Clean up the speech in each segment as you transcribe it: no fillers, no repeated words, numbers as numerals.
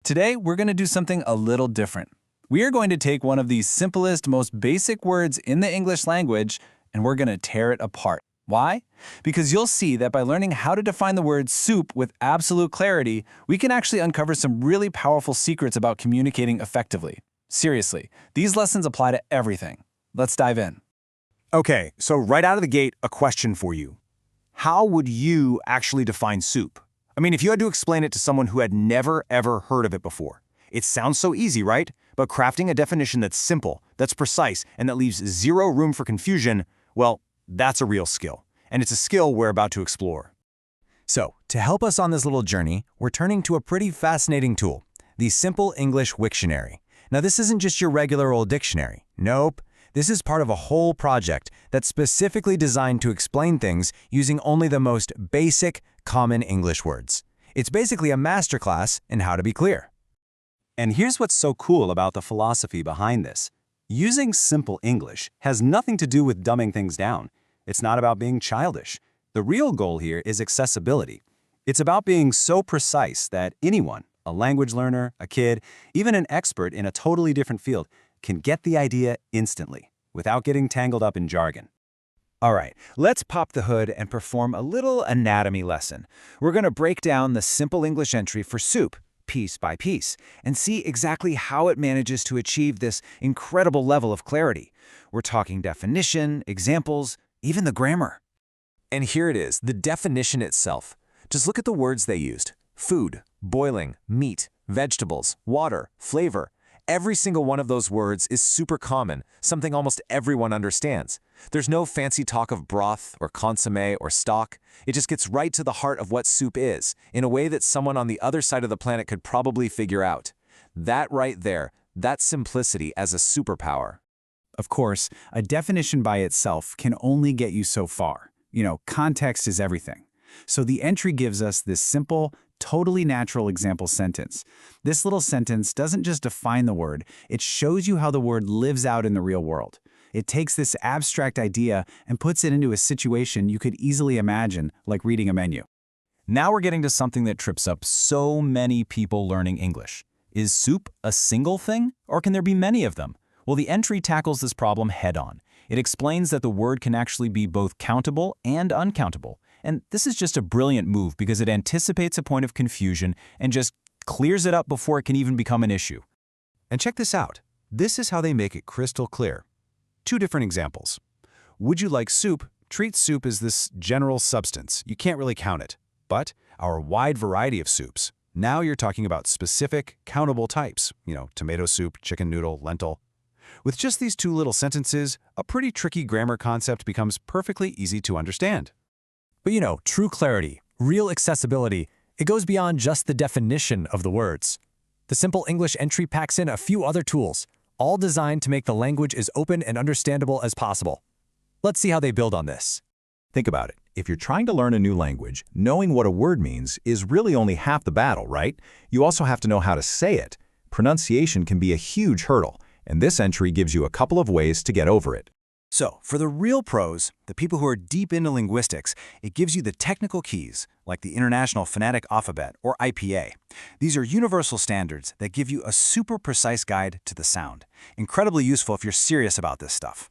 Today, we're going to do something a little different. We are going to take one of the simplest, most basic words in the English language, and we're going to tear it apart. Why? Because you'll see that by learning how to define the word soup with absolute clarity, we can actually uncover some really powerful secrets about communicating effectively. Seriously, these lessons apply to everything. Let's dive in. Okay, so right out of the gate, a question for you. How would you actually define soup? I mean, if you had to explain it to someone who had never, ever heard of it before. It sounds so easy, right? But crafting a definition that's simple, that's precise, and that leaves zero room for confusion, well, that's a real skill. And it's a skill we're about to explore. So, to help us on this little journey, we're turning to a pretty fascinating tool, the Simple English Wiktionary. Now, this isn't just your regular old dictionary. Nope. This is part of a whole project that's specifically designed to explain things using only the most basic, common English words. It's basically a masterclass in how to be clear. And here's what's so cool about the philosophy behind this. Using simple English has nothing to do with dumbing things down. It's not about being childish. The real goal here is accessibility. It's about being so precise that anyone, a language learner, a kid, even an expert in a totally different field, can get the idea instantly, without getting tangled up in jargon. All right, let's pop the hood and perform a little anatomy lesson. We're going to break down the simple English entry for soup, piece by piece, and see exactly how it manages to achieve this incredible level of clarity. We're talking definition, examples, even the grammar. And here it is, the definition itself. Just look at the words they used. Food, boiling, meat, vegetables, water, flavor. Every single one of those words is super common, something almost everyone understands. There's no fancy talk of broth or consommé or stock. It just gets right to the heart of what soup is, in a way that someone on the other side of the planet could probably figure out. That right there, that's simplicity as a superpower. Of course, a definition by itself can only get you so far. Context is everything. So the entry gives us this simple, totally natural example sentence. This little sentence doesn't just define the word, it shows you how the word lives out in the real world. It takes this abstract idea and puts it into a situation you could easily imagine, like reading a menu. Now we're getting to something that trips up so many people learning English. Is soup a single thing, or can there be many of them? Well, the entry tackles this problem head-on. It explains that the word can actually be both countable and uncountable. And this is just a brilliant move because it anticipates a point of confusion and just clears it up before it can even become an issue. And check this out. This is how they make it crystal clear. Two different examples. Would you like soup? Treat soup as this general substance. You can't really count it. But our wide variety of soups. Now you're talking about specific, countable types. Tomato soup, chicken noodle, lentil. With just these two little sentences, a pretty tricky grammar concept becomes perfectly easy to understand. But true clarity, real accessibility, it goes beyond just the definition of the words. The Simple English entry packs in a few other tools, all designed to make the language as open and understandable as possible. Let's see how they build on this. Think about it. If you're trying to learn a new language, knowing what a word means is really only half the battle, right? You also have to know how to say it. Pronunciation can be a huge hurdle, and this entry gives you a couple of ways to get over it. So, for the real pros, the people who are deep into linguistics, it gives you the technical keys, like the International Phonetic Alphabet, or IPA. These are universal standards that give you a super precise guide to the sound. Incredibly useful if you're serious about this stuff.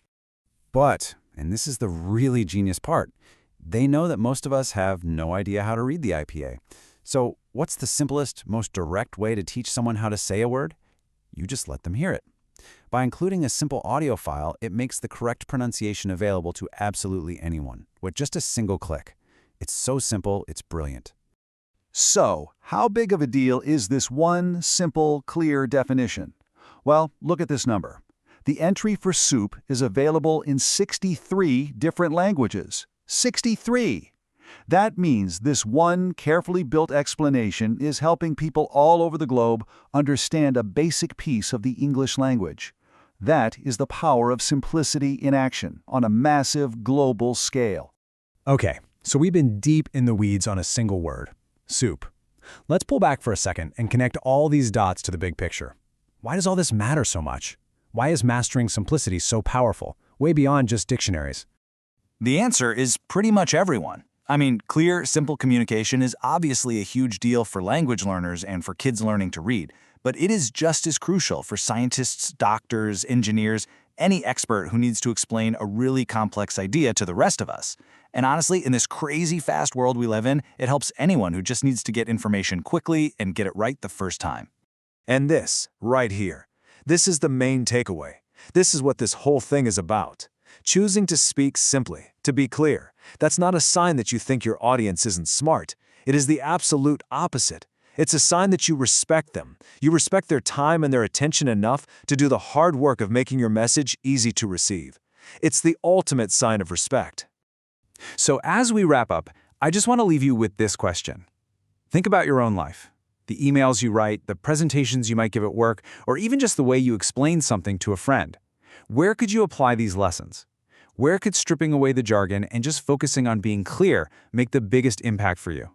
But, and this is the really genius part, they know that most of us have no idea how to read the IPA. So, what's the simplest, most direct way to teach someone how to say a word? You just let them hear it. By including a simple audio file, it makes the correct pronunciation available to absolutely anyone, with just a single click. It's so simple, it's brilliant. So, how big of a deal is this one simple, clear definition? Well, look at this number. The entry for soup is available in 63 different languages. 63! That means this one carefully built explanation is helping people all over the globe understand a basic piece of the English language. That is the power of simplicity in action on a massive global scale. Okay, so we've been deep in the weeds on a single word, soup. Let's pull back for a second and connect all these dots to the big picture. Why does all this matter so much? Why is mastering simplicity so powerful, way beyond just dictionaries? The answer is pretty much everyone. I mean, clear, simple communication is obviously a huge deal for language learners and for kids learning to read. but it is just as crucial for scientists, doctors, engineers, any expert who needs to explain a really complex idea to the rest of us. And honestly, in this crazy fast world we live in, it helps anyone who just needs to get information quickly and get it right the first time. And this, right here, this is the main takeaway. This is what this whole thing is about. Choosing to speak simply, to be clear, that's not a sign that you think your audience isn't smart. It is the absolute opposite. It's a sign that you respect them. You respect their time and their attention enough to do the hard work of making your message easy to receive. It's the ultimate sign of respect. So as we wrap up, I just want to leave you with this question. Think about your own life. The emails you write, the presentations you might give at work, or even just the way you explain something to a friend. Where could you apply these lessons? Where could stripping away the jargon and just focusing on being clear make the biggest impact for you?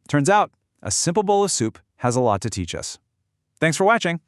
Turns out, a simple bowl of soup has a lot to teach us. Thanks for watching.